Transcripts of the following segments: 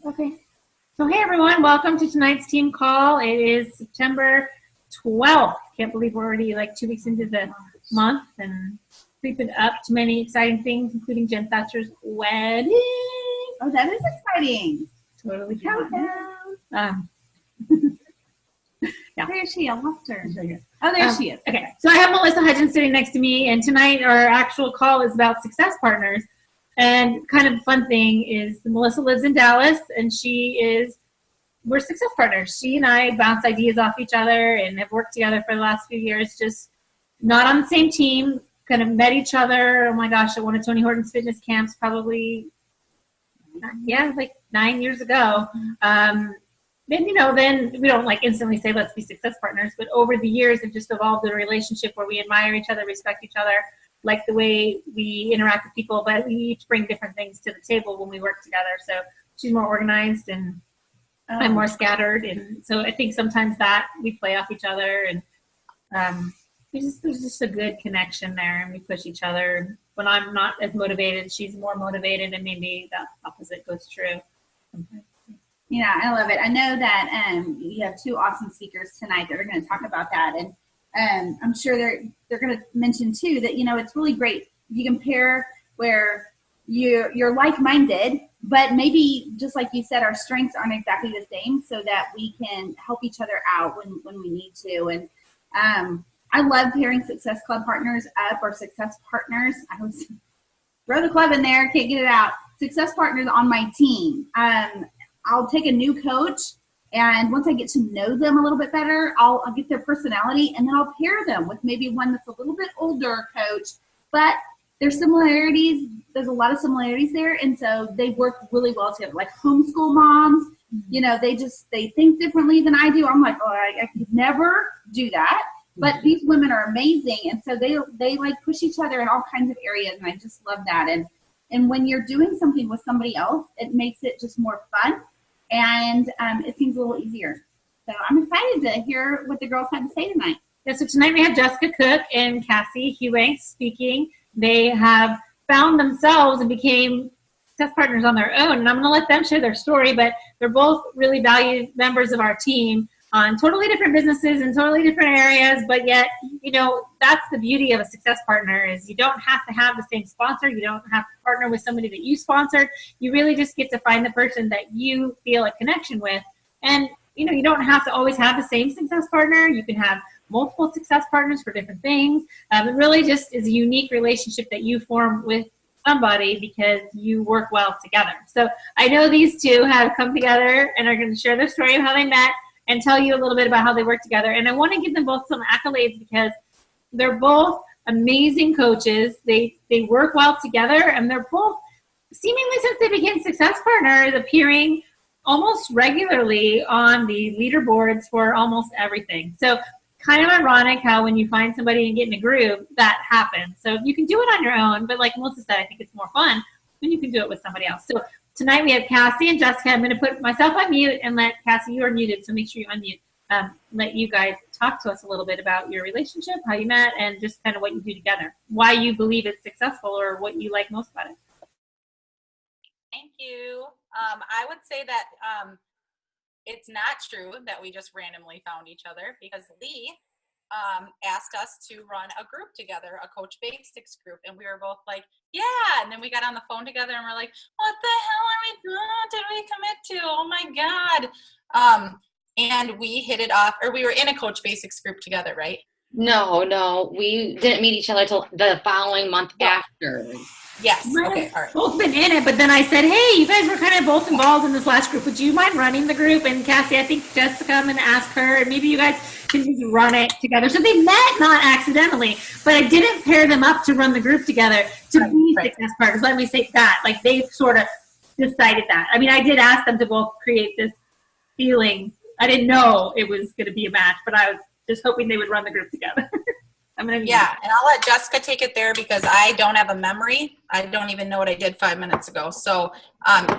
Okay. So hey everyone, welcome to tonight's team call. It is September 12th. Can't believe we're already like 2 weeks into the month and creeping up to many exciting things, including Jen Thatcher's wedding. Oh, that is exciting. Totally Countdown. Yeah. Where is she? I lost her. Oh, there she is. Okay. So I have Melissa Hudgens sitting next to me, and tonight our actual call is about success partners. And kind of the fun thing is Melissa lives in Dallas, and we're success partners. She and I bounce ideas off each other and have worked together for the last few years, just not on the same team, kind of met each other. Oh my gosh, at one of Tony Horton's fitness camps, probably, like 9 years ago. Then we don't like instantly say, let's be success partners, but over the years have just evolved in a relationship where we admire each other, respect each other, like the way we interact with people, but we each bring different things to the table when we work together. So she's more organized and I'm more scattered. And so I think sometimes that we play off each other and there's just a good connection there and we push each other. When I'm not as motivated, she's more motivated and maybe the opposite goes true sometimes. Yeah, I love it. I know that you have two awesome speakers tonight that are going to talk about that. And I'm sure they're going to mention too that, it's really great. You compare where you're like-minded, but maybe just like you said, our strengths aren't exactly the same so that we can help each other out when we need to. And I love pairing Success Club partners up or success partners. I always throw the club in there, can't get it out. Success partners on my team. I'll take a new coach, and once I get to know them a little bit better, I'll get their personality, and then I'll pair them with maybe one that's a little bit older coach, but there's similarities. There's a lot of similarities there, and so they work really well together. Like homeschool moms, they think differently than I do. I'm like, oh, I could never do that. But these women are amazing, and so they like push each other in all kinds of areas, and I just love that. And when you're doing something with somebody else, it makes it just more fun. And it seems a little easier. So I'm excited to hear what the girls had to say tonight. Yeah, so tonight we have Jessica Cook and Cassie Huanks speaking. They have found themselves and became success partners on their own. And I'm going to let them share their story, but they're both really valued members of our team on totally different businesses and totally different areas. But yet, that's the beauty of a success partner is you don't have to have the same sponsor. You don't have to partner with somebody that you sponsored. You really just get to find the person that you feel a connection with. And, you don't have to always have the same success partner. You can have multiple success partners for different things. It really just is a unique relationship that you form with somebody because you work well together. So I know these two have come together and are going to share their story of how they met and tell you a little bit about how they work together. And I want to give them both some accolades because they're both amazing coaches. They work well together, and they're both, seemingly since they became success partners, appearing almost regularly on the leaderboards for almost everything. So kind of ironic how when you find somebody and get in a groove, that happens. So you can do it on your own, but like Melissa said, I think it's more fun when you can do it with somebody else. So tonight we have Cassie and Jessica. I'm going to put myself on mute and let Cassie, you are muted, so make sure you unmute. Let you guys talk to us a little bit about your relationship, how you met, and just kind of what you do together, why you believe it's successful or what you like most about it. Thank you. I would say that it's not true that we just randomly found each other because Lee asked us to run a group together, a Coach Basics group, and we were both like, yeah, and then we got on the phone together and we're like, what the hell are we doing? Did we commit to? Oh my God. And we hit it off, or we were in a Coach Basics group together, right? No, we didn't meet each other till the following month after. Yes. Okay. All right. Both been in it, but then I said, hey, you guys were kind of both involved in this last group. Would you mind running the group? And Cassie, I think Jessica, I'm going to ask her, and maybe you guys can just run it together. So they met not accidentally, but I didn't pair them up to run the group together to be success partners. Let me say that. Like they sort of decided that. I mean, I did ask them to both create this feeling. I didn't know it was going to be a match, but I was just hoping they would run the group together. And I'll let Jessica take it there because I don't have a memory. I don't even know what I did 5 minutes ago. So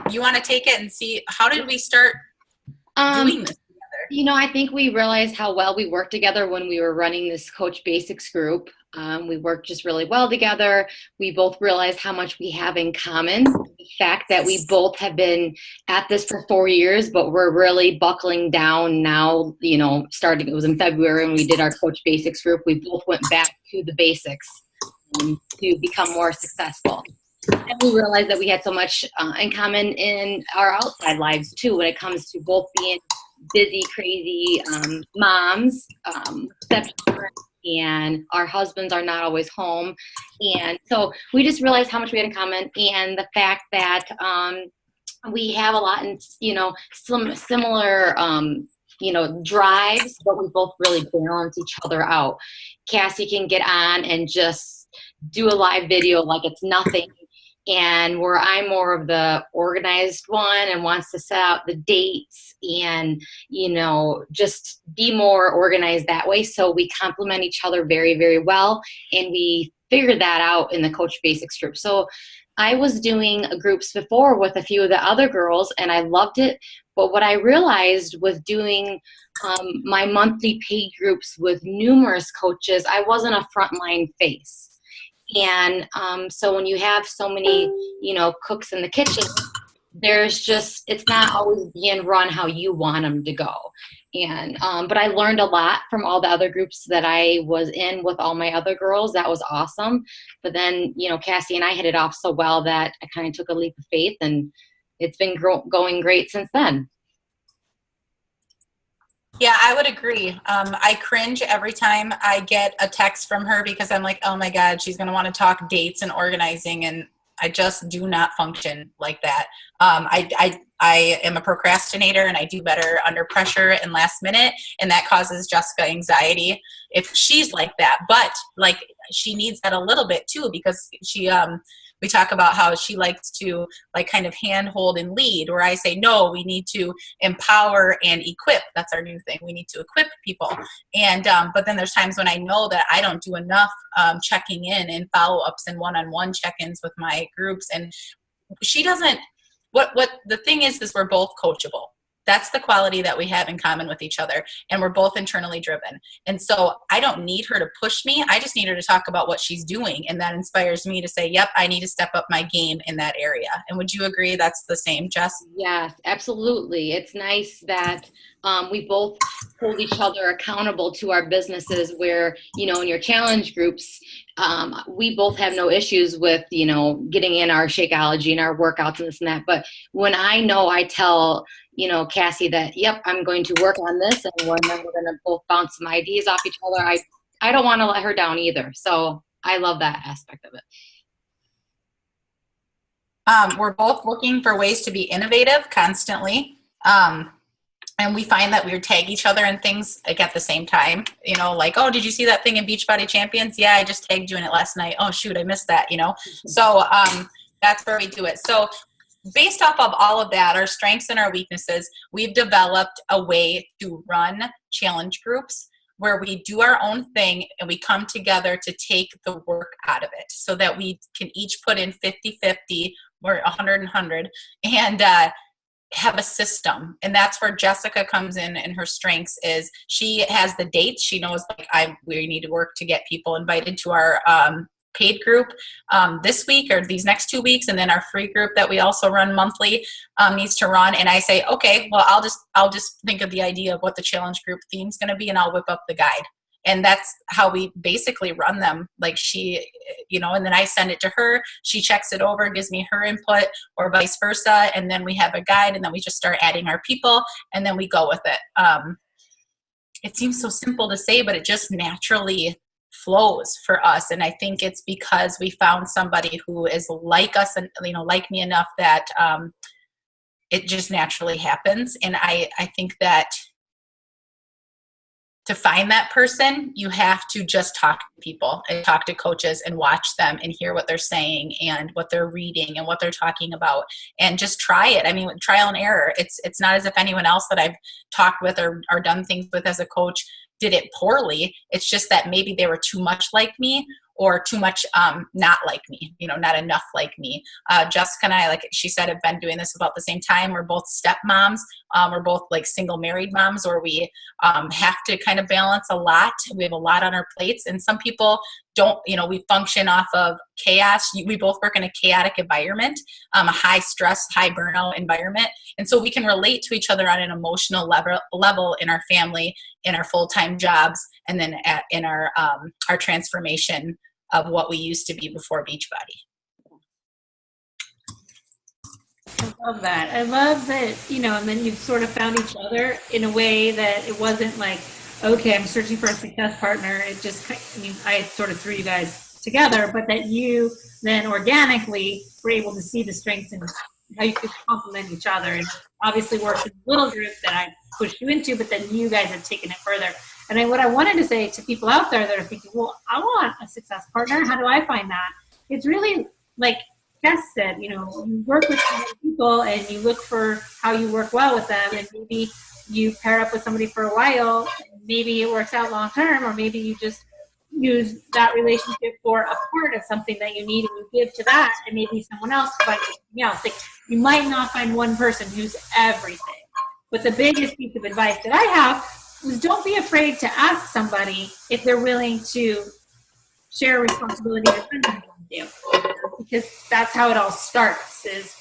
you want to take it and see, how did we start doing this together? I think we realized how well we worked together when we were running this Coach Basics group. We work just really well together. We both realize how much we have in common. The fact that we both have been at this for 4 years, but we're really buckling down now, starting, it was in February when we did our Coach Basics group. We both went back to the basics to become more successful. And we realized that we had so much in common in our outside lives too, when it comes to both being busy, crazy moms, and our husbands are not always home. And so we just realized how much we had in common, and the fact that we have a lot in, some similar, drives, but we both really balance each other out. Cassie can get on and just do a live video like it's nothing. And where I'm more of the organized one and wants to set out the dates and, just be more organized that way. So we complement each other very, very well. And we figured that out in the Coach Basics group. So I was doing groups before with a few of the other girls, and I loved it. But what I realized with doing my monthly paid groups with numerous coaches, I wasn't a frontline face. And so when you have so many, cooks in the kitchen, it's not always being run how you want them to go. And but I learned a lot from all the other groups that I was in with all my other girls. That was awesome. But then, Cassie and I hit it off so well that I kind of took a leap of faith, and it's been going great since then. Yeah, I would agree. I cringe every time I get a text from her because I'm like, oh my God, she's going to want to talk dates and organizing. And I just do not function like that. I am a procrastinator, and I do better under pressure and last minute. And that causes Jessica anxiety if she's like that. But like, she needs that a little bit too, because we talk about how she likes to like kind of handhold and lead, where I say, no, we need to empower and equip. That's our new thing. We need to equip people. And, but then there's times when I know that I don't do enough checking in and follow-ups and one-on-one check-ins with my groups. And she doesn't, what the thing is we're both coachable. That's the quality that we have in common with each other. And we're both internally driven. And so I don't need her to push me. I just need her to talk about what she's doing. And that inspires me to say, yep, I need to step up my game in that area. And would you agree that's the same, Jess? Yes, absolutely. It's nice that we both hold each other accountable to our businesses, where, in your challenge groups, we both have no issues with, getting in our Shakeology and our workouts and this and that. But when I tell, Cassie that, yep, I'm going to work on this, and we're going to both bounce some ideas off each other, I don't want to let her down either. So I love that aspect of it. We're both looking for ways to be innovative constantly. And we find that we tag each other in things like at the same time, like, oh, did you see that thing in Beachbody Champions? Yeah, I just tagged you in it last night. Oh, shoot, I missed that, So that's where we do it. So based off of all of that, our strengths and our weaknesses, we've developed a way to run challenge groups where we do our own thing and we come together to take the work out of it, so that we can each put in 50-50 or 100-100 and have a system. And that's where Jessica comes in, and her strengths is she has the dates. She knows we need to work to get people invited to our paid group this week or these next 2 weeks, and then our free group that we also run monthly needs to run. And I say, okay, well, I'll just think of the idea of what the challenge group theme is going to be, and I'll whip up the guide. And that's how we basically run them. Like she, and then I send it to her. She checks it over, gives me her input, or vice versa. And then we have a guide, and then we just start adding our people, and then we go with it. It seems so simple to say, but it just naturally flows for us. And I think it's because we found somebody who is like us and, like me enough that it just naturally happens. And I think that to find that person, you have to just talk to people and talk to coaches and watch them and hear what they're saying and what they're reading and what they're talking about, and just try it. I mean, trial and error. It's not as if anyone else that I've talked with or done things with as a coach did it poorly. It's just that maybe they were too much like me, or too much not like me, not enough like me. Jessica and I, like she said, have been doing this about the same time. We're both stepmoms. We're both like single married moms, where we have to kind of balance a lot. We have a lot on our plates, and some people don't, we function off of chaos. We both work in a chaotic environment, a high stress, high burnout environment. And so we can relate to each other on an emotional level in our family, in our full-time jobs, and then in our transformation of what we used to be before Beachbody. I love that. I love that, and then you've sort of found each other in a way that it wasn't like, okay, I'm searching for a success partner. It just, I sort of threw you guys together, but that you then organically were able to see the strengths and how you could complement each other. And obviously worked in a little group that I pushed you into, but then you guys have taken it further. And what I wanted to say to people out there that are thinking, well, I want a success partner. How do I find that? It's really like Jess said, you work with people and you look for how you work well with them, and maybe you pair up with somebody for a while, and maybe it works out long term, or maybe you just use that relationship for a part of something that you need and you give to that, and maybe someone else provides something else. Like, you might not find one person who's everything. But the biggest piece of advice that I have is don't be afraid to ask somebody if they're willing to share responsibility or with you, because that's how it all starts. Is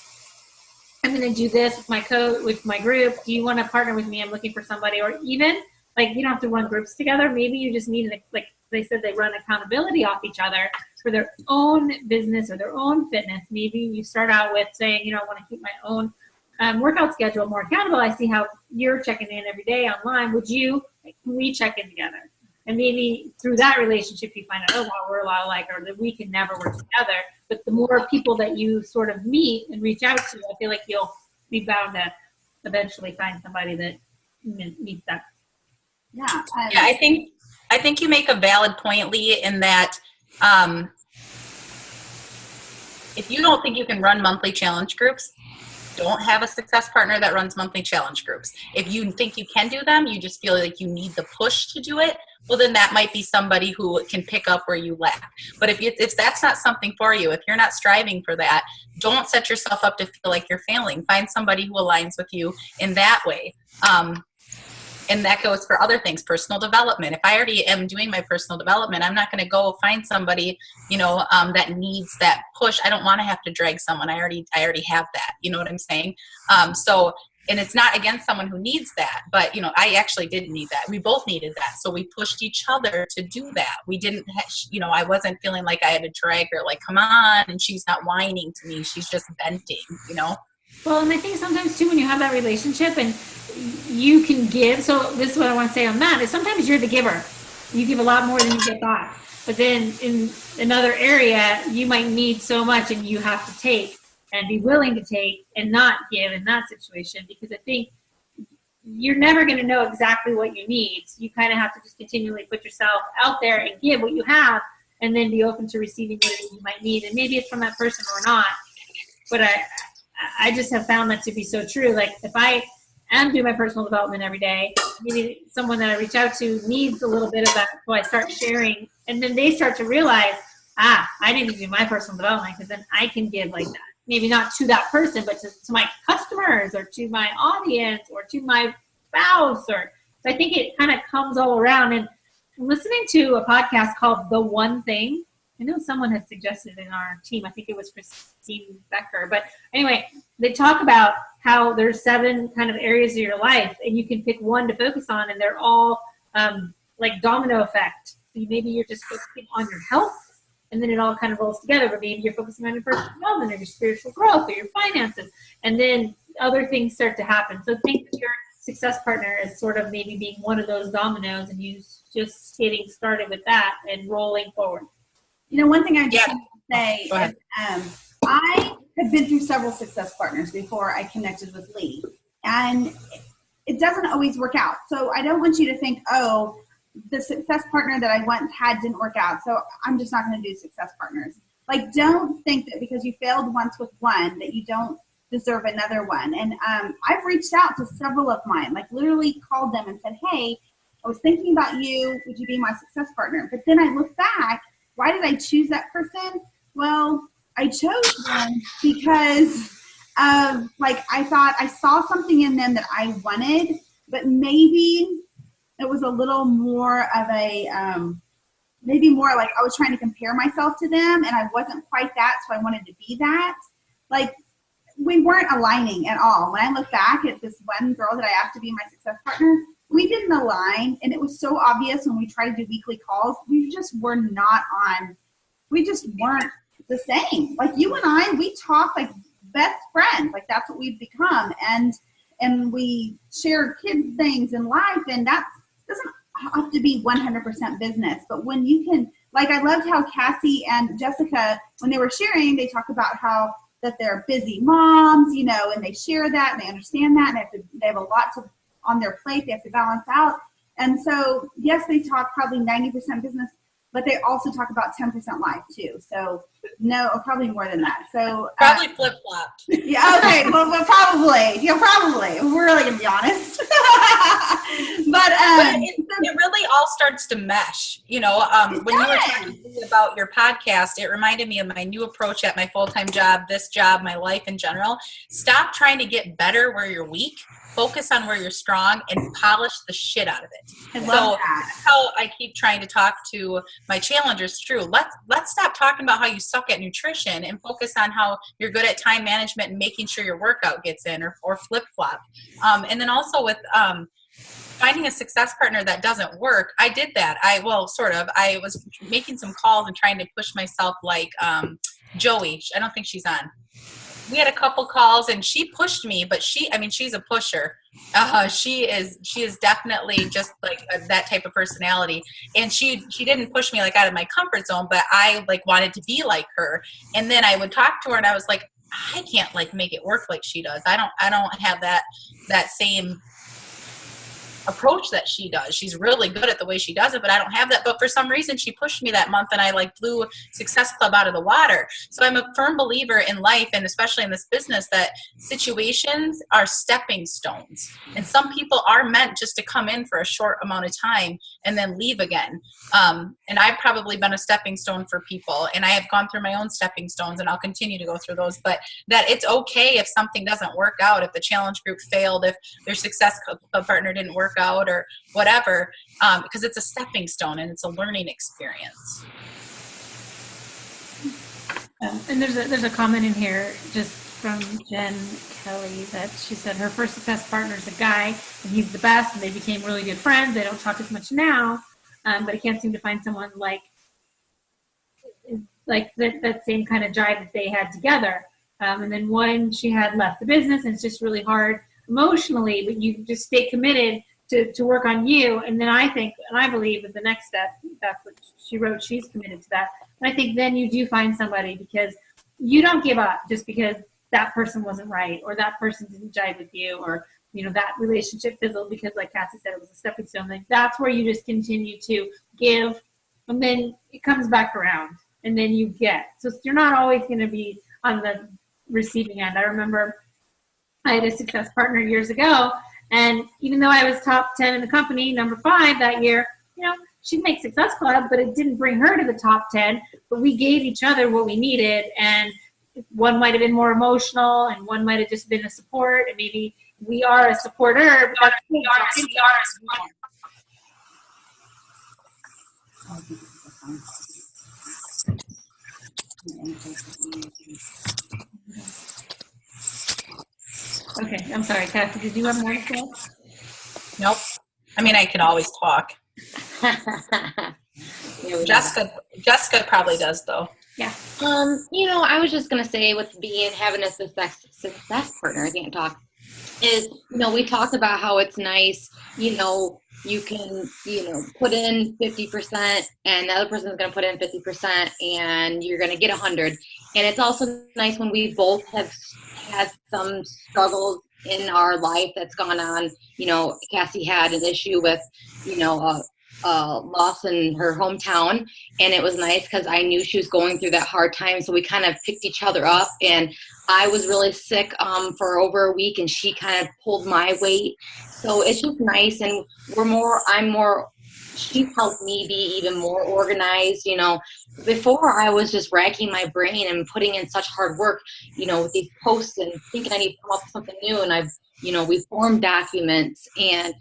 I'm going to do this with my group. Do you want to partner with me? I'm looking for somebody. Or even like, you don't have to run groups together. Maybe you just need, like they said, they run accountability off each other for their own business or their own fitness. Maybe you start out with saying, I want to keep my own workout schedule more accountable. I see how you're checking in every day online. Can we check in together? And maybe through that relationship, you find out, oh, wow, we're a lot alike, or that we can never work together. But the more people that you sort of meet and reach out to, I feel like you'll be bound to eventually find somebody that meets that. Yeah. I think you make a valid point, Lee, in that if you don't think you can run monthly challenge groups, don't have a success partner that runs monthly challenge groups. If you think you can do them, you just feel like you need the push to do it, well, then that might be somebody who can pick up where you lack. But if that's not something for you, if you're not striving for that, don't set yourself up to feel like you're failing. Find somebody who aligns with you in that way. And that goes for other things, personal development. If I already am doing my personal development, I'm not going to go find somebody, that needs that push. I don't want to have to drag someone. I already have that. You know what I'm saying? And it's not against someone who needs that, but, I actually didn't need that. We both needed that. So we pushed each other to do that. We didn't, I wasn't feeling like I had to drag her, like, come on. And she's not whining to me. She's just venting, Well, and I think sometimes too, when you have that relationship and you can give, so this is what I want to say on that, is sometimes you're the giver. You give a lot more than you get back. But then in another area, you might need so much and you have to take and be willing to take and not give in that situation, because I think you're never going to know exactly what you need. So you kind of have to just continually put yourself out there and give what you have, and then be open to receiving what you might need. And maybe it's from that person or not. But I just have found that to be so true. Like, if I am doing my personal development every day, maybe someone that I reach out to needs a little bit of that, so I start sharing, and then they start to realize, I need to do my personal development, because then I can give like that. Maybe not to that person, but to my customers, or to my audience, or to my spouse. So I think it kind of comes all around. And I'm listening to a podcast called The One Thing. I know someone has suggested in our team, I think it was Christine Becker, but anyway, they talk about how there's 7 kind of areas of your life, and you can pick one to focus on, and they're all like domino effect. So maybe you're just focusing on your health, and then it all kind of rolls together. But maybe you're focusing on your personal development, or your spiritual growth, or your finances, and then other things start to happen. So think of your success partner as sort of maybe being one of those dominoes, and you just getting started with that and rolling forward. One thing I just want to say is I have been through several success partners before I connected with Lee, and it doesn't always work out. So I don't want you to think, oh, the success partner that I once had didn't work out, so I'm just not going to do success partners. Like, don't think that because you failed once with one that you don't deserve another one. And I've reached out to several of mine, like literally called them and said, hey, I was thinking about you. Would you be my success partner? But then I look back, why did I choose that person? Well, I chose them because I thought I saw something in them that I wanted, but maybe it was a little more of a maybe more like I was trying to compare myself to them, and I wasn't quite that, so I wanted to be that. Like, we weren't aligning at all. When I look back at this one girl that I asked to be my success partner, we didn't align, and it was so obvious when we tried to do weekly calls. We just were not on. We just weren't the same. Like, you and I, we talk like best friends. Like, that's what we've become, and we share kid things in life, and that doesn't have to be 100% business. But when you can, like, I loved how Cassie and Jessica, when they were sharing, they talk about how that they're busy moms, you know, and they share that and they understand that, and they have a lot on their plate they have to balance out. And so, yes, they talk probably 90% business, but they also talk about 10% life too. So no, probably more than that. So probably flip-flopped. Yeah, okay, well, probably. Yeah, probably. We're really gonna be honest. but it really all starts to mesh. You know, when you were talking about your podcast, it reminded me of my new approach at my full-time job, this job, my life in general. Stop trying to get better where you're weak. Focus on where you're strong and polish the shit out of it. I love that. That's how I keep trying to talk to my challengers. True. Let's stop talking about how you suck at nutrition and focus on how you're good at time management and making sure your workout gets in, or flip flop. And then also with finding a success partner that doesn't work. I did that. I was making some calls and trying to push myself like Joey. I don't think she's on. We had a couple calls and she pushed me, but she's a pusher. She is definitely just like that type of personality. And she didn't push me like out of my comfort zone, but I like wanted to be like her. And then I would talk to her and I was like, I can't like make it work like she does. I don't have that same approach that she does. She's really good at the way she does it, but I don't have that. But for some reason she pushed me that month and I like blew Success Club out of the water. So I'm a firm believer in life, and especially in this business, that situations are stepping stones. And some people are meant just to come in for a short amount of time and then leave again. And I've probably been a stepping stone for people, and I have gone through my own stepping stones, and I'll continue to go through those. But that it's okay if something doesn't work out, if the challenge group failed, if their Success Club partner didn't work out or whatever, because it's a stepping stone and it's a learning experience. And there's a comment in here just from Jen Kelly that she said her first success partner is a guy and he's the best, and they became really good friends. They don't talk as much now, but I can't seem to find someone like that same kind of jive that they had together. And then one, she had left the business, and it's just really hard emotionally, but you just stay committed to work on you. And then I think, and I believe that the next step, that's what she wrote, she's committed to that. And I think then you do find somebody, because you don't give up just because that person wasn't right, or that person didn't jive with you, or, you know, that relationship fizzled because, like Cassie said, it was a stepping stone. Like, that's where you just continue to give, and then it comes back around, and then you get. So you're not always going to be on the receiving end. I remember I had a success partner years ago, and even though I was top 10 in the company, number 5 that year, you know, she'd make Success Club, but it didn't bring her to the top 10. But we gave each other what we needed, and one might have been more emotional, and one might have just been a support, and maybe we are a supporter, but we are a Okay, I'm sorry, Cassie, did you have more to say? Nope. I mean, I can always talk. Jessica probably does, though. Yeah. You know, I was just gonna say, with having a success partner, I can't talk, is, you know, we talked about how it's nice, you know, you can, you know, put in 50% and the other person's going to put in 50% and you're going to get 100. And it's also nice when we both have had some struggles in our life that's gone on. You know, Cassie had an issue with, you know, loss in her hometown, and it was nice because I knew she was going through that hard time, so we kind of picked each other up. And I was really sick for over a week, and she kind of pulled my weight, so it's just nice. And she's helped me be even more organized. You know, before I was just racking my brain and putting in such hard work, you know, with these posts and thinking I need to come up with something new, and we formed documents, and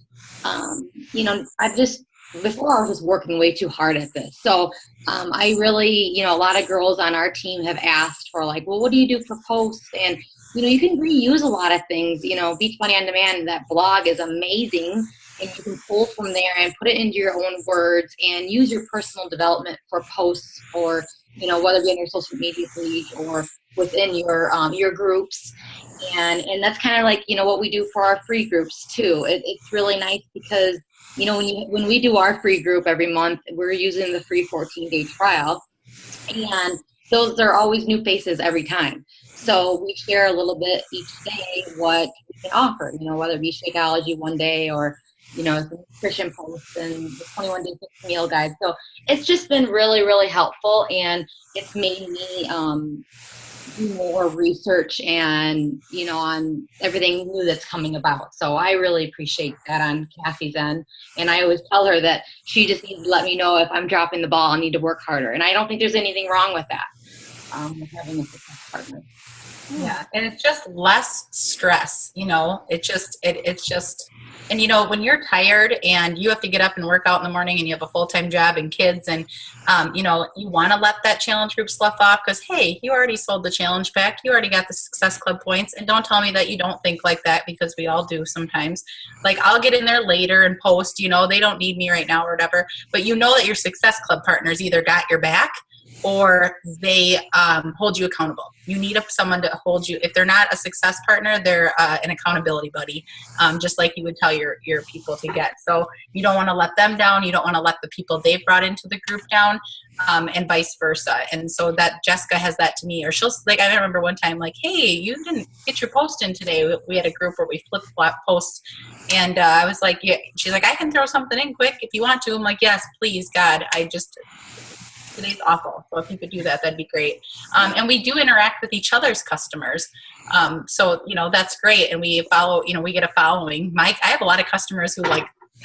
you know, before I was just working way too hard at this. So I really, a lot of girls on our team have asked for like, well, what do you do for posts? And, you can reuse a lot of things. Beach Money on Demand, that blog is amazing. And you can pull from there and put it into your own words and use your personal development for posts or, whether it be on your social media page or within your groups. And that's kind of like, what we do for our free groups too. It's really nice because, when we do our free group every month, we're using the free 14-day trial. And those are always new faces every time. So we share a little bit each day what we can offer, whether it be Shakeology one day or, the nutrition posts and the 21-day fixed meal guide. So it's just been really, really helpful. And it's made me do more research and, on everything new that's coming about. So I really appreciate that on Cassie's end. And I always tell her that she just needs to let me know if I'm dropping the ball and need to work harder. And I don't think there's anything wrong with that, with having a success partner. Yeah, and it's just less stress, it's just, and when you're tired and you have to get up and work out in the morning and you have a full-time job and kids and, you want to let that challenge group slough off because, hey, you already sold the challenge pack. You already got the Success Club points. And don't tell me that you don't think like that because we all do sometimes. Like I'll get in there later and post, they don't need me right now or whatever, but that your Success Club partners either got your back or they hold you accountable. You need someone to hold you. If they're not a success partner, they're an accountability buddy, just like you would tell your people to get. So you don't want to let them down. You don't want to let the people they've brought into the group down, and vice versa. And so that Jessica has that to me. Or she'll, like, I remember one time, like, hey, you didn't get your post in today. We had a group where we flip-flop posts. And I was like, yeah. She's like, I can throw something in quick if you want to. I'm like, yes, please, God. Today's awful. So if you could do that, that'd be great. And we do interact with each other's customers. So, that's great. And we follow, we get a following. I have a lot of customers who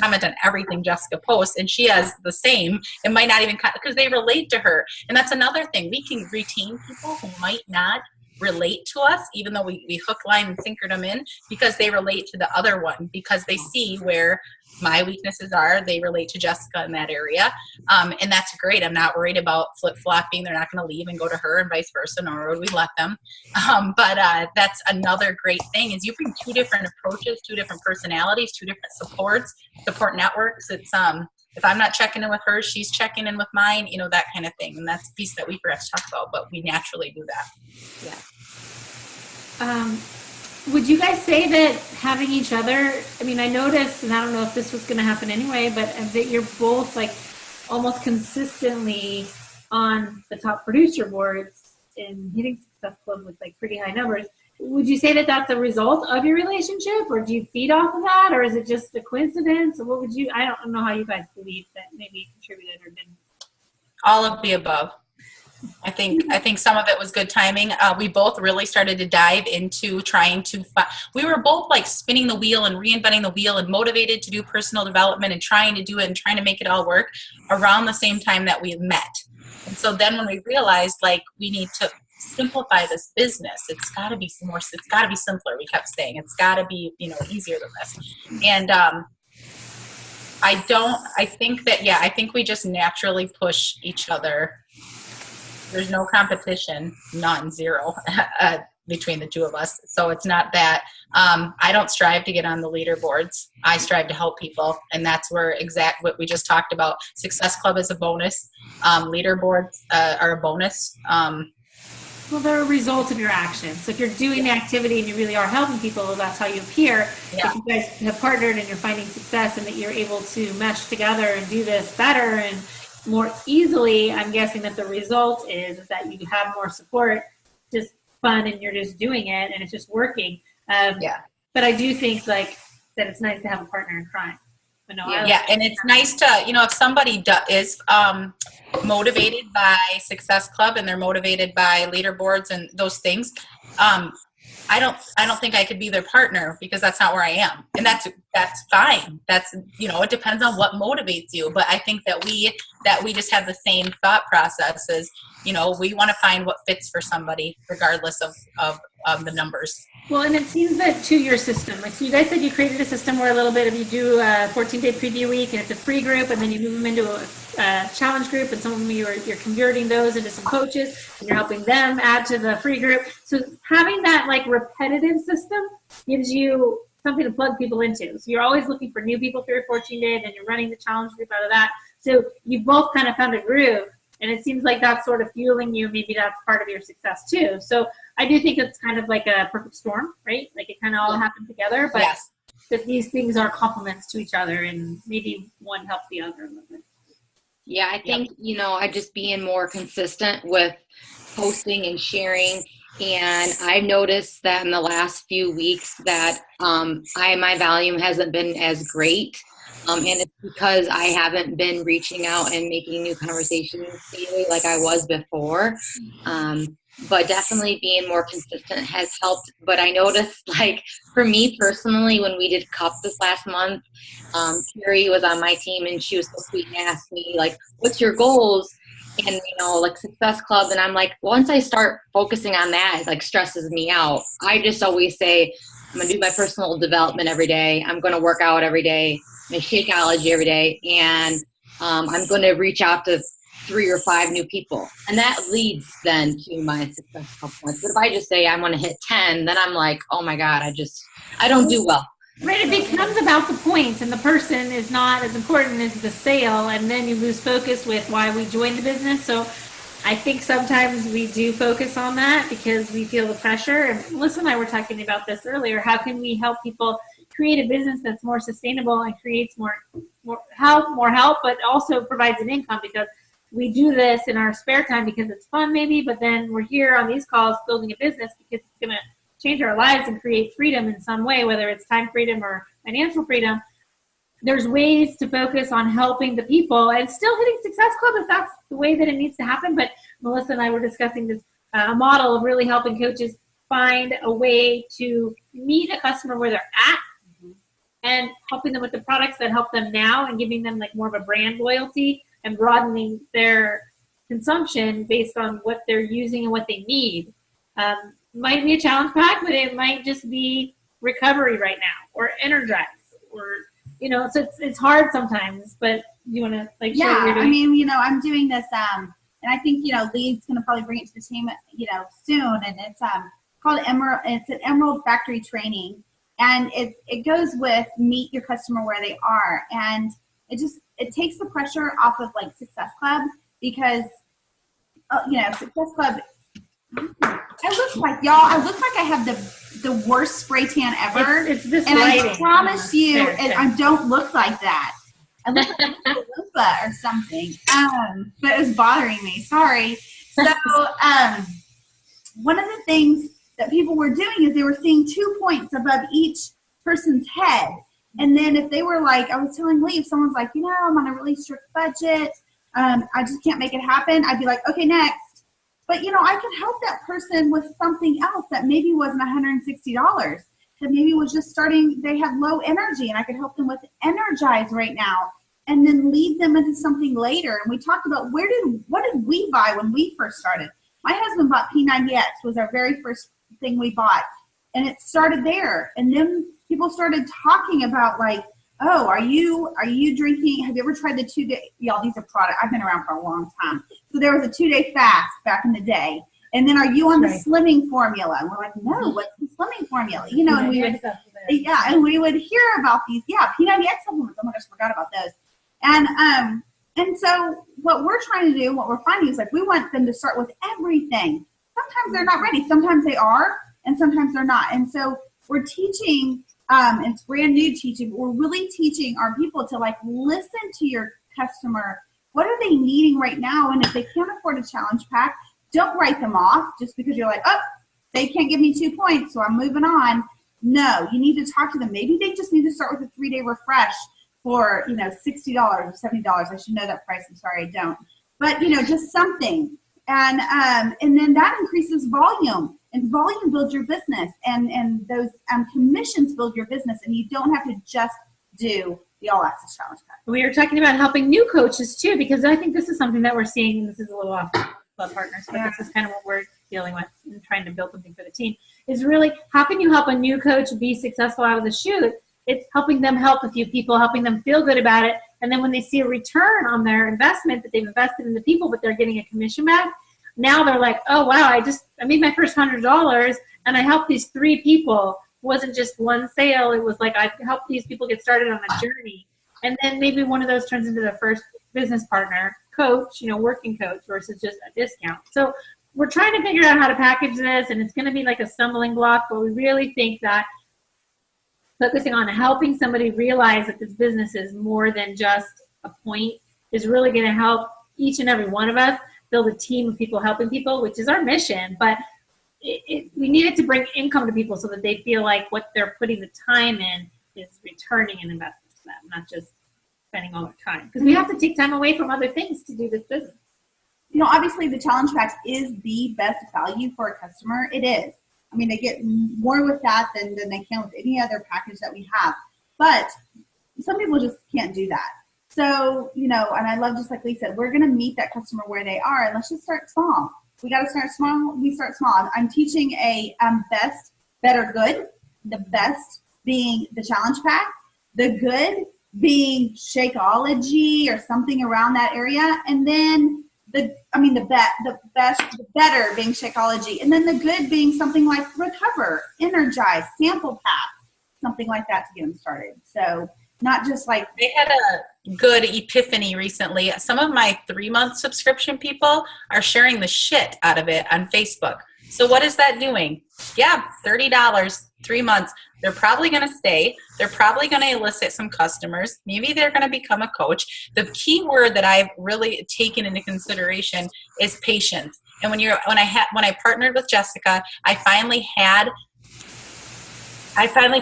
comment on everything Jessica posts, and she has the same. It might not even, because they relate to her. And that's another thing. We can retain people who might not relate to us, even though we hook, line, and sinker them in, because they relate to the other one, because they see where my weaknesses are. They relate to Jessica in that area. And that's great. I'm not worried about flip-flopping. They're not going to leave and go to her and vice versa, nor would we let them. But that's another great thing is you bring two different approaches, two different personalities, two different support networks. It's, if I'm not checking in with her, she's checking in with mine, that kind of thing. And that's a piece that we forgot to talk about, but we naturally do that. Yeah. Would you guys say that having each other, I noticed, and I don't know if this was going to happen anyway, but that you're both almost consistently on the top producer boards and hitting Success Club with pretty high numbers. Would you say that that's a result of your relationship, or do you feed off of that, or is it just a coincidence, or what would you, I don't know how you guys believe that maybe contributed or didn't. All of the above. I think some of it was good timing. We both really started to dive into trying to we were both spinning the wheel and reinventing the wheel and motivated to do personal development and trying to do it and trying to make it all work around the same time that we met. And so then when we realized we need to simplify this business, it's got to be simpler. We kept saying it's got to be, easier than this. And I think we just naturally push each other. There's no competition, not zero, between the two of us. So it's not that. I don't strive to get on the leaderboards. I strive to help people. And that's where what we just talked about. Success Club is a bonus. Leaderboards are a bonus. Well, they're a result of your actions. So if you're doing the activity and you really are helping people, that's how you appear. Yeah. If you guys have partnered and you're finding success and that you're able to mesh together and do this better and more easily, I'm guessing that the result is that you have more support, just fun, and you're just doing it and it's just working. But I do think that it's nice to have a partner in crime. And it's nice to, if somebody is motivated by Success Club and they're motivated by leaderboards and those things, I don't think I could be their partner because that's not where I am. And that's that's fine. That's, it depends on what motivates you. But I think that we just have the same thought process as, we want to find what fits for somebody regardless of the numbers. Well, and it seems that to your system, like, so you guys said you created a system where a little bit of you do a 14-day preview week and it's a free group, and then you move them into a challenge group, and some of them you're converting those into some coaches and you're helping them add to the free group. So having that like repetitive system gives you something to plug people into. So you're always looking for new people for your 14-day, and then you're running the challenge group out of that. So you both kind of found a groove, and it seems like that's sort of fueling you. Maybe that's part of your success too. So I do think it's kind of like a perfect storm, right? Like it kind of all happened together, but yes. that these things are complements to each other, and maybe one helps the other a little bit. Yeah, I think, I just being more consistent with posting and sharing. And I've noticed that in the last few weeks that my volume hasn't been as great. And it's because I haven't been reaching out and making new conversations daily like I was before. But definitely being more consistent has helped. But I noticed, like, for me personally, when we did Cup this last month, Carrie was on my team, and she was so sweet and asked me, like, what's your goals? And, like Success Club. And I'm like, once I start focusing on that, it like stresses me out. I just always say, I'm going to do my personal development every day. I'm going to work out every day. I'm going to Shakeology every day. And I'm going to reach out to 3 or 5 new people. And that leads then to my Success Club points. But if I just say I want to hit 10, then I'm like, oh my God, I don't do well. Right, it becomes about the points, and the person is not as important as the sale, and then you lose focus with why we joined the business. So I think sometimes we do focus on that because we feel the pressure. And Melissa and I were talking about this earlier. How can we help people create a business that's more sustainable and creates more help, but also provides an income? Because we do this in our spare time because it's fun maybe, but then we're here on these calls building a business because it's going to change our lives and create freedom in some way, whether it's time freedom or financial freedom. There's ways to focus on helping the people and still hitting Success Club if that's the way that it needs to happen. But Melissa and I were discussing this model of really helping coaches find a way to meet a customer where they're at and helping them with the products that help them now and giving them like more of a brand loyalty and broadening their consumption based on what they're using and what they need. Might be a challenge pack, but it might just be recovery right now or energize or, so it's hard sometimes, but you want to like share what you're doing? I mean, I'm doing this, and I think, Lee's going to probably bring it to the team, soon. And it's called Emerald. It's an Emerald Factory training, and it goes with meet your customer where they are. And it takes the pressure off of like Success Club because, Success Club, I look like I have the worst spray tan ever. It's this and lighting. I promise you, There. I don't look like that. I look like a Loofah or something. But it was bothering me. Sorry. So one of the things that people were doing is they were seeing 2 points above each person's head. And then if they were like, I was telling Lee, if someone's like, I'm on a really strict budget, I just can't make it happen, I'd be like, okay, next. But, I could help that person with something else that maybe wasn't $160, that maybe was just starting, they have low energy, and I could help them with Energize right now, and then lead them into something later. And we talked about what did we buy when we first started? My husband bought P90X, was our very first thing we bought. And it started there. And then people started talking about like, oh, are you drinking? Have you ever tried the 2-day? Y'all, these are products. I've been around for a long time. So there was a 2-day fast back in the day. And then are you on the slimming formula? And we're like, no, what's the slimming formula? And we would, and we would hear about these, P90X supplements. Oh my gosh, forgot about those. And so what we're trying to do, what we're finding is like, we want them to start with everything. Sometimes they're not ready. Sometimes they are, and sometimes they're not. And so we're teaching, it's brand new teaching, but we're really teaching our people to like listen to your customer. What are they needing right now? And if they can't afford a challenge pack, don't write them off just because you're like, oh, they can't give me 2 points, so I'm moving on. No, you need to talk to them. Maybe they just need to start with a 3-day refresh for, $60 or $70. I should know that price. I'm sorry, I don't. But, just something. And then that increases volume. And volume builds your business. And those commissions build your business. And you don't have to just do the All Access Challenge Pack. We were talking about helping new coaches too, because I think this is something that we're seeing, and this is a little off club partners, but this is kind of what we're dealing with and trying to build something for the team, is really how can you help a new coach be successful out of the chute? It's helping them help a few people, helping them feel good about it. And then when they see a return on their investment that they've invested in the people, but they're getting a commission back, now they're like, oh, wow, I made my first $100 and I helped these 3 people. It wasn't just one sale. It was like I helped these people get started on a journey. And then maybe one of those turns into their first business partner, coach, working coach versus just a discount. So we're trying to figure out how to package this, and it's going to be like a stumbling block, but we really think that focusing on helping somebody realize that this business is more than just a point is really going to help each and every one of us build a team of people helping people, which is our mission. But we needed to bring income to people so that they feel like what they're putting the time in is returning an investment to them, not just spending all their time. Because we have to take time away from other things to do this business. Obviously the challenge packs is the best value for a customer. It is. I mean, they get more with that than they can with any other package that we have. But some people just can't do that. So, and I love, just like Lee said, we're going to meet that customer where they are, and let's just start small. We got to start small. We start small. I'm teaching a best, better, good. The best being the challenge pack. The good being Shakeology or something around that area. And then the better being Shakeology. And then the good being something like Recover, Energize, Sample Pack, something like that to get them started. So not just like. They had a good epiphany recently. Some of my 3-month subscription people are sharing the shit out of it on Facebook. So what is that doing? Yeah, $30, 3 months. They're probably going to stay. They're probably going to elicit some customers. Maybe they're going to become a coach. The key word that I've really taken into consideration is patience. And when I partnered with Jessica, I finally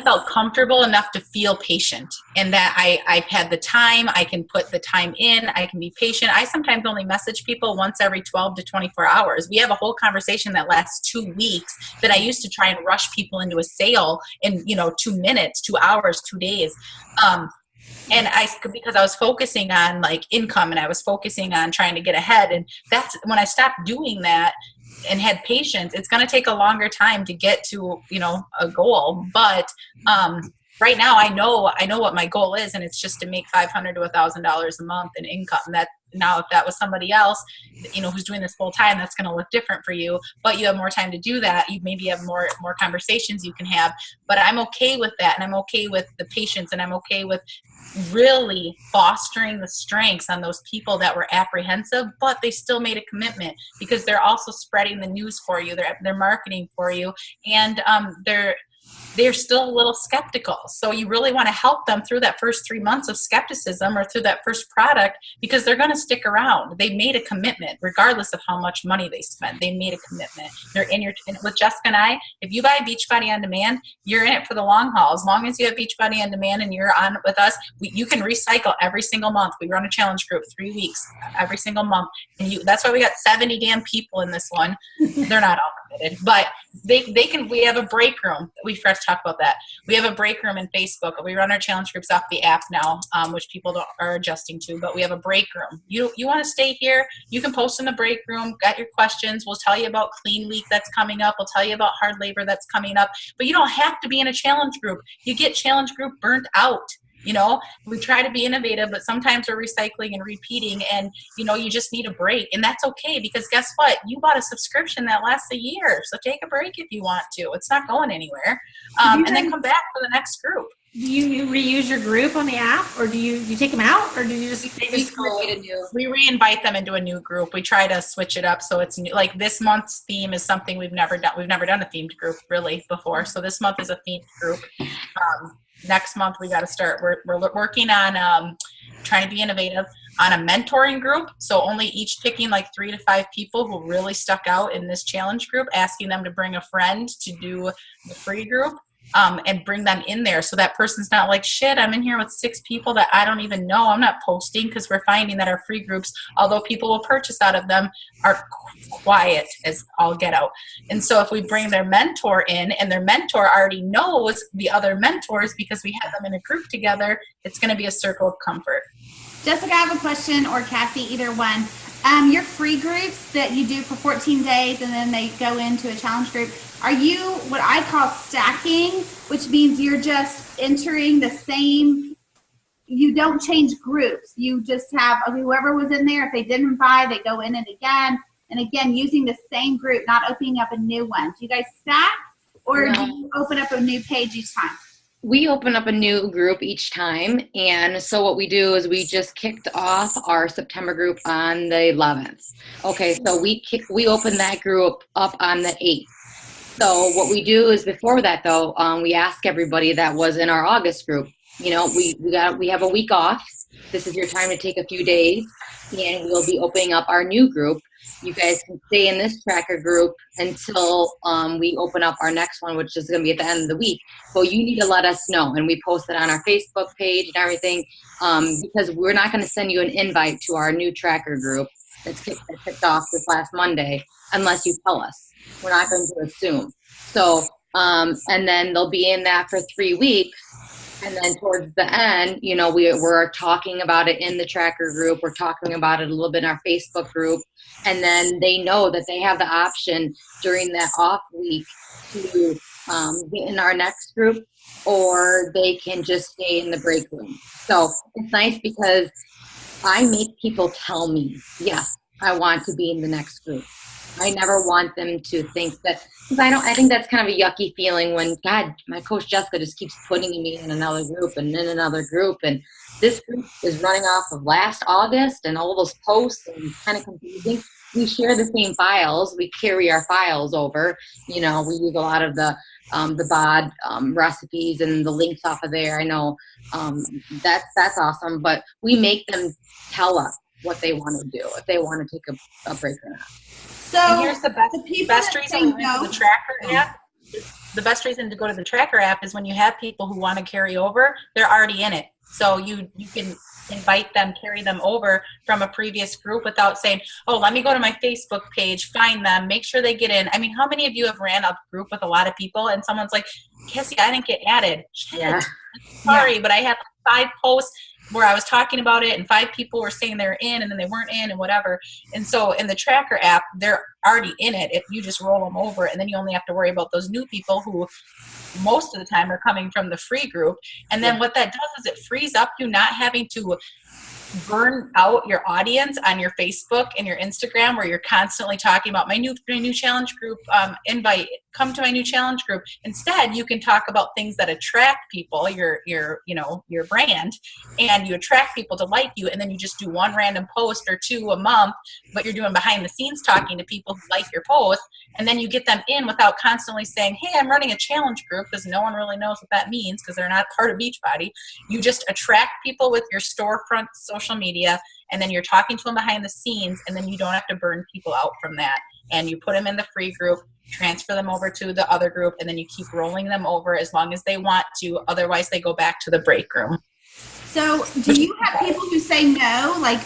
felt comfortable enough to feel patient, and that I've had the time. I can put the time in. I can be patient. I sometimes only message people once every 12 to 24 hours. We have a whole conversation that lasts 2 weeks that I used to try and rush people into a sale in 2 minutes, 2 hours, 2 days. Because I was focusing on like income, and I was focusing on trying to get ahead. And that's when I stopped doing that and had patience. It's going to take a longer time to get to, a goal. But right now I know what my goal is, and it's just to make $500 to $1,000 a month in income. That now, if that was somebody else, who's doing this full time, that's going to look different for you, but you have more time to do that. You maybe have more conversations you can have, but I'm okay with that. And I'm okay with the patience, and I'm okay with really fostering the strengths on those people that were apprehensive, but they still made a commitment, because they're also spreading the news for you. They're marketing for you, and they're still a little skeptical. So you really want to help them through that first 3 months of skepticism, or through that first product, because they're going to stick around. They made a commitment, regardless of how much money they spent. They made a commitment. They're with Jessica and I. If you buy Beachbody On Demand, you're in it for the long haul. As long as you have Beachbody On Demand and you're on with us, you can recycle every single month. We run a challenge group 3 weeks every single month, and that's why we got 70 damn people in this one. They're not all committed, but they can. We have a break room. We forgot to talk about that. We have a break room in Facebook. We run our challenge groups off the app now, which people are adjusting to, but we have a break room. You want to stay here, you can post in the break room, got your questions. We'll tell you about Clean Week that's coming up. We'll tell you about hard labor that's coming up, but you don't have to be in a challenge group. You get challenge group burnt out. We try to be innovative, but sometimes we're recycling and repeating, and, you just need a break. And that's okay, because guess what? You bought a subscription that lasts a year. So take a break if you want to. It's not going anywhere. And then come back for the next group. Do you reuse your group on the app, or do you take them out, or do you just we re-invite them into a new group? We try to switch it up so it's new. Like this month's theme is something we've never done. We've never done a themed group really before. So this month is a themed group. Next month we got to start. We're working on trying to be innovative on a mentoring group. So only each picking like 3 to 5 people who really stuck out in this challenge group, asking them to bring a friend to do the free group. and bring them in there so that person's not like, shit, I'm in here with 6 people that I don't even know. I'm not posting, because we're finding that our free groups, although people will purchase out of them, are quiet as all get out. And so if we bring their mentor in, and their mentor already knows the other mentors because we have them in a group together, it's going to be a circle of comfort. Jessica, I have a question, or Cassie, either one. Your free groups that you do for 14 days and then they go into a challenge group, are you what I call stacking, which means you're just entering the same, you don't change groups. You just have whoever was in there, if they didn't buy, they go in it again. And again, using the same group, not opening up a new one. Do you guys stack, or do you open up a new page each time? We open up a new group each time, and so what we do is we just kicked off our September group on the 11th. Okay, so we opened that group up on the 8th. So what we do is before that, though, we ask everybody that was in our August group, we have a week off. This is your time to take a few days, and we'll be opening up our new group. You guys can stay in this tracker group until we open up our next one, which is going to be at the end of the week. So you need to let us know, and we post it on our Facebook page and everything, because we're not going to send you an invite to our new tracker group that kicked off this last Monday unless you tell us. We're not going to assume. So, and then they'll be in that for 3 weeks. And then towards the end, we're talking about it in the tracker group. We're talking about it a little bit in our Facebook group. And then they know that they have the option during that off week to get in our next group, or they can just stay in the break room. So it's nice because I make people tell me, yes, I want to be in the next group. I never want them to think that, because I think that's kind of a yucky feeling when, God, my coach Jessica just keeps putting me in another group and in another group. And this group is running off of last August and all those posts, and kind of confusing. We share the same files. We carry our files over. We use a lot of the BOD recipes and the links off of there. I know that's awesome, but we make them tell us what they want to do, if they want to take a break or not. So and here's the best reason to no. go to the tracker app. The best reason to go to the tracker app is when you have people who want to carry over, they're already in it. So you can invite them, carry them over from a previous group without saying, oh, let me go to my Facebook page, find them, make sure they get in. I mean, how many of you have ran a group with a lot of people and someone's like, Cassie, I didn't get added. Shit. Yeah. Sorry, but I have 5 posts where I was talking about it and 5 people were saying they're in and then they weren't in and whatever. And so in the tracker app, they're already in it. If you just roll them over, and then you only have to worry about those new people who most of the time are coming from the free group. And then what that does is it frees up you not having to burn out your audience on your Facebook and your Instagram, where you're constantly talking about my new challenge group invite, come to my new challenge group. Instead, you can talk about things that attract people, your brand, and you attract people to like you, and then you just do 1 random post or 2 a month, but you're doing behind the scenes talking to people who like your post, and then you get them in without constantly saying, hey, I'm running a challenge group, because no one really knows what that means because they're not part of Beachbody. You just attract people with your storefront social media, and then you're talking to them behind the scenes, and then you don't have to burn people out from that. And you put them in the free group, transfer them over to the other group, and then you keep rolling them over as long as they want to. Otherwise, they go back to the break room. So do you have people who say no? Like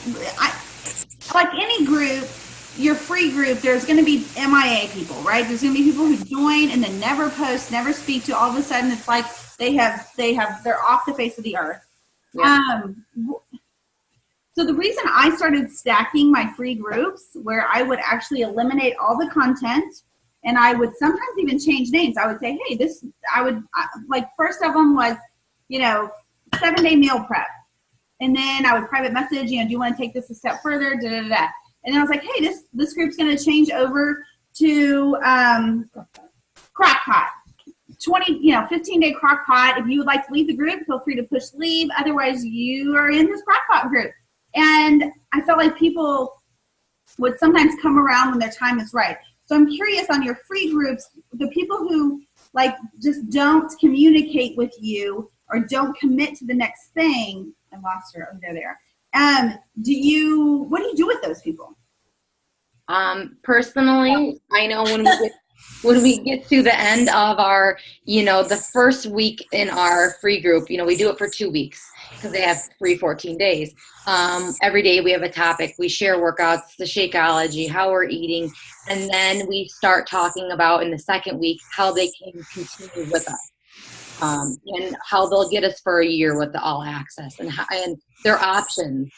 any group, your free group, there's going to be MIA people, right? There's going to be people who join and then never post, never speak to. All of a sudden, it's like they're off the face of the earth. Yeah. So the reason I started stacking my free groups, where I would actually eliminate all the content, and I would sometimes even change names. I would say, hey, first of them was, 7-day meal prep. And then I would private message, do you want to take this a step further? Da, da, da, da. And then I was like, hey, this group's going to change over to crock pot. 15-day crock pot. If you would like to leave the group, feel free to push leave. Otherwise, you are in this crock pot group. And I felt like people would sometimes come around when their time is right. So I'm curious, on your free groups, the people who just don't communicate with you or don't commit to the next thing. I lost her. Oh, there. What do you do with those people? Personally, I know when we get to the end of our, the first week in our free group, we do it for 2 weeks because they have free 14 days. Every day we have a topic. We share workouts, the Shakeology, how we're eating, and then we start talking about in the second week how they can continue with us. And how they'll get us for a year with the all access and their options,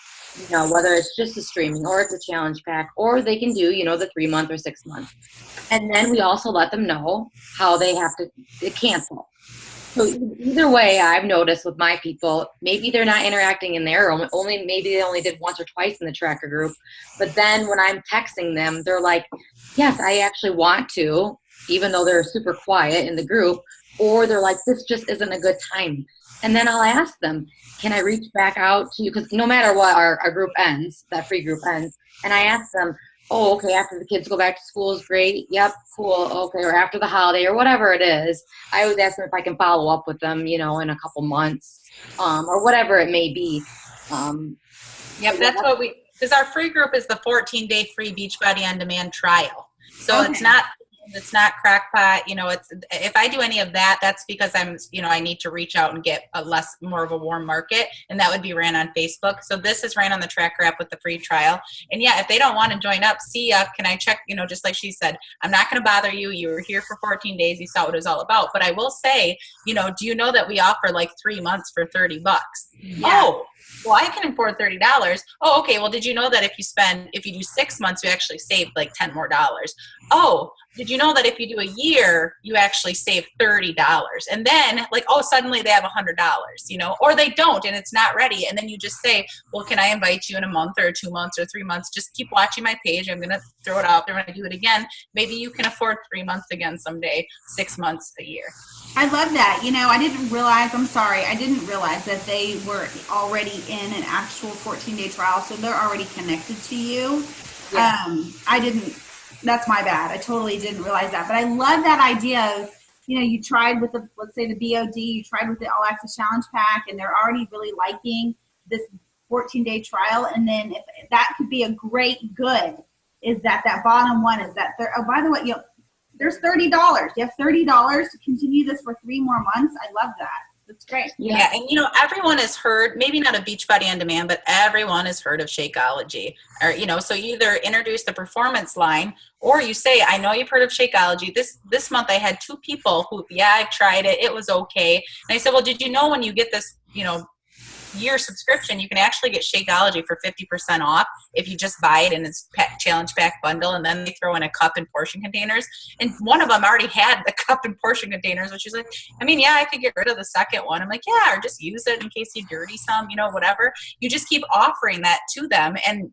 whether it's just a streaming or it's a challenge pack, or they can do, the 3 month or 6 month. And then we also let them know how they have to cancel. So either way, I've noticed with my people, maybe they're not interacting in there, or maybe they only did once or twice in the tracker group. But then when I'm texting them, they're like, yes, I actually want to, even though they're super quiet in the group. Or they're like, this just isn't a good time. And then I'll ask them, can I reach back out to you? Because no matter what, our group ends, that free group ends. And I ask them, oh, okay, after the kids go back to school is great. Yep, cool, okay. Or after the holiday or whatever it is. I always ask them if I can follow up with them, in a couple months or whatever it may be. Yep, that's what because our free group is the 14-day free Beachbody On Demand trial. So Okay. It's not crackpot, it's, if I do any of that, that's because I'm, I need to reach out and get more of a warm market, and that would be ran on Facebook. So this is ran on the Tracker app with the free trial. And yeah, if they don't want to join up, see ya, can I check, just like she said, I'm not going to bother you. You were here for 14 days. You saw what it was all about. But I will say, do you know that we offer like 3 months for $30? Yeah. Oh, well, I can afford $30. Oh, okay. Well, did you know that if you do 6 months, you actually save like $10 more. Oh, did you know that if you do a year, you actually save $30? And then suddenly they have $100, or they don't, and it's not ready. And then you just say, well, can I invite you in a month or 2 months or 3 months? Just keep watching my page. I'm going to throw it out there when I do it again. Maybe you can afford 3 months again someday, 6 months, a year. I love that. I didn't realize that they were already in an actual 14-day trial, so they're already connected to you. Yeah. That's my bad. I totally didn't realize that. But I love that idea of, you tried with let's say the BOD, you tried with the All Access Challenge Pack, and they're already really liking this 14-day trial. And then if that could be a great good, is that bottom one is that oh, by the way, there's $30. You have $30 to continue this for 3 more months. I love that. That's great. Yeah, and everyone has heard, maybe not of Beachbody On Demand, but everyone has heard of Shakeology. Or, so you either introduce the performance line, or you say, I know you've heard of Shakeology. This month I had 2 people who, I've tried it. It was okay. And I said, well, did you know when you get this, year subscription, you can actually get Shakeology for 50% off if you just buy it in its challenge pack bundle, and then they throw in a cup and portion containers. And one of them already had the cup and portion containers, which is like, I could get rid of the second one. I'm like, yeah, or just use it in case you dirty some, whatever. You just keep offering that to them. And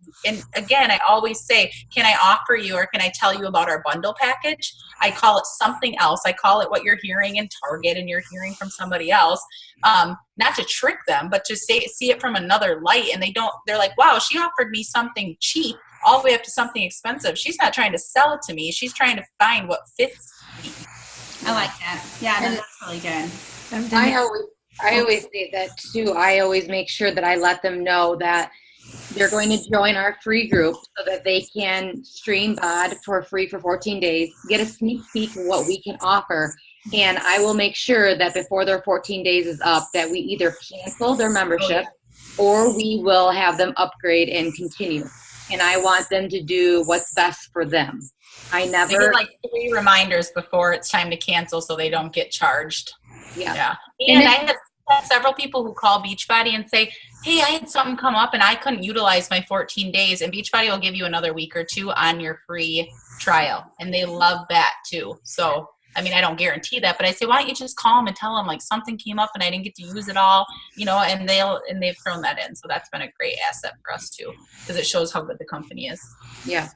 again, I always say, can I offer you, or can I tell you about our bundle package? I call it something else. I call it what you're hearing in Target and you're hearing from somebody else. Not to trick them, but to see it from another light. And they're like, wow, she offered me something cheap all the way up to something expensive. She's not trying to sell it to me. She's trying to find what fits me. I like that. Yeah, that's really good. I always say that too. I always make sure that I let them know that they're going to join our free group so that they can stream BOD for free for 14 days, get a sneak peek of what we can offer. And I will make sure that before their 14 days is up, that we either cancel their membership or we will have them upgrade and continue. And I want them to do what's best for them. I never They get like 3 reminders before it's time to cancel so they don't get charged. Yeah. And I have several people who call Beachbody and say, hey, I had something come up and I couldn't utilize my 14 days, and Beachbody will give you another week or 2 on your free trial. And they love that too. So, I don't guarantee that, but I say, why don't you just call them and tell them like something came up and I didn't get to use it all, and they've thrown that in. So that's been a great asset for us too, because it shows how good the company is. Yeah.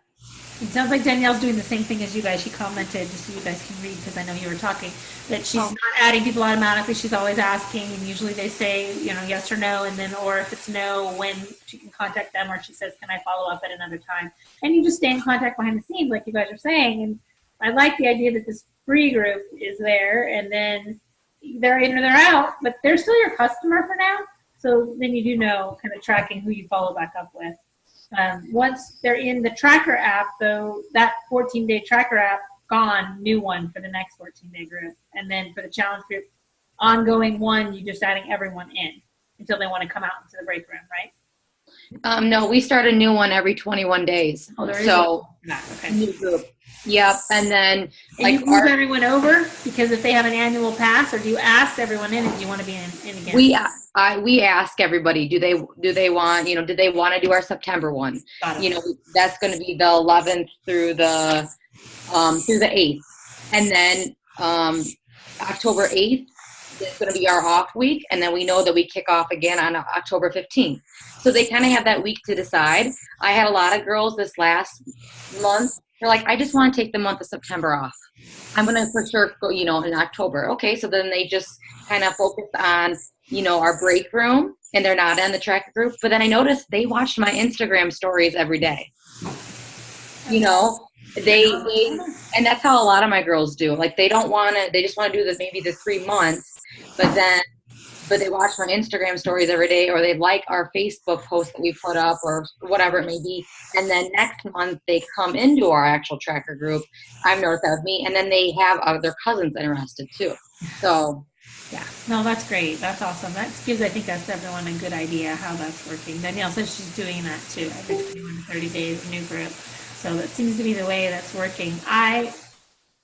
It sounds like Danielle's doing the same thing as you guys. She commented, just so you guys can read, because I know you were talking, that she's not adding people automatically. She's always asking, and usually they say, yes or no, and then, or if it's no, when she can contact them, or she says, can I follow up at another time? And you just stay in contact behind the scenes, like you guys are saying. And I like the idea that this free group is there, and then they're in or they're out, but they're still your customer for now. So then you do know kind of tracking who you follow back up with. Once they're in the tracker app, though, that 14-day tracker app gone, new one for the next 14-day group. And then for the challenge group, ongoing one, you're just adding everyone in until they want to come out into the break room, right? No, we start a new one every 21 days. Oh, there is So okay. new group. Yep. And then And like you move everyone over because if they have an annual pass, or do you ask everyone in and do you want to be in again? we ask everybody, do they want, do they want to do our September one? Got it. That's going to be the 11th through the 8th. And then October 8th is going to be our off week. And then we know that we kick off again on October 15th. So they kind of have that week to decide. I had a lot of girls this last month. They're like, I just want to take the month of September off. I'm going to for sure go, in October. Okay. So then they just kind of focus on, our break room, and they're not in the track group. But then I noticed they watched my Instagram stories every day. They and that's how a lot of my girls do. Like they don't want to, they just want to do maybe the 3 months, but they watch my Instagram stories every day, or they like our Facebook post that we put up, or whatever it may be. And then next month they come into our actual tracker group. I've noticed that with me. And then they have their cousins interested too. So yeah, no, that's great. That's awesome. That gives, I think that's everyone a good idea how that's working. Danielle says she's doing that too. Every 21 to 30 days, a new group. So that seems to be the way that's working. I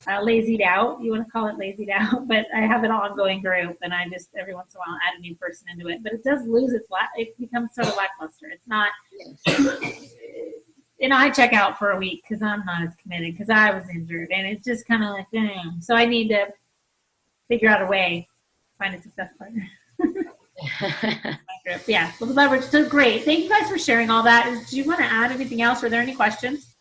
lazied out. You want to call it lazied out, but I have an ongoing group, and I just every once in a while add a new person into it. But it does lose it becomes sort of lackluster. It's not. And I check out for a week because I'm not as committed because I was injured, and it's just kind of like, damn. So I need to figure out a way to find a success partner. Yeah, well, the leverage. So great. Thank you guys for sharing all that. Do you want to add anything else? Are there any questions?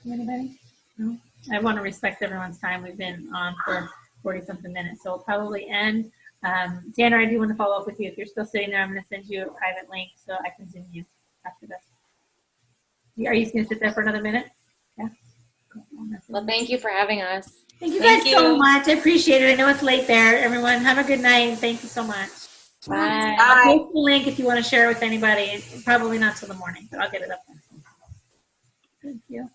Anybody? No? I want to respect everyone's time. We've been on for 40-something minutes, so we'll probably end. Tanner, I do want to follow up with you. If you're still sitting there, I'm going to send you a private link so I can Zoom you after this. Are you just going to sit there for another minute? Yeah. Cool. Well, thank you for having us. Thank you guys so much. I appreciate it. I know it's late there. Everyone, have a good night, and thank you so much. Bye. I'll post the link if you want to share it with anybody. Probably not till the morning, but I'll get it up there. Thank you.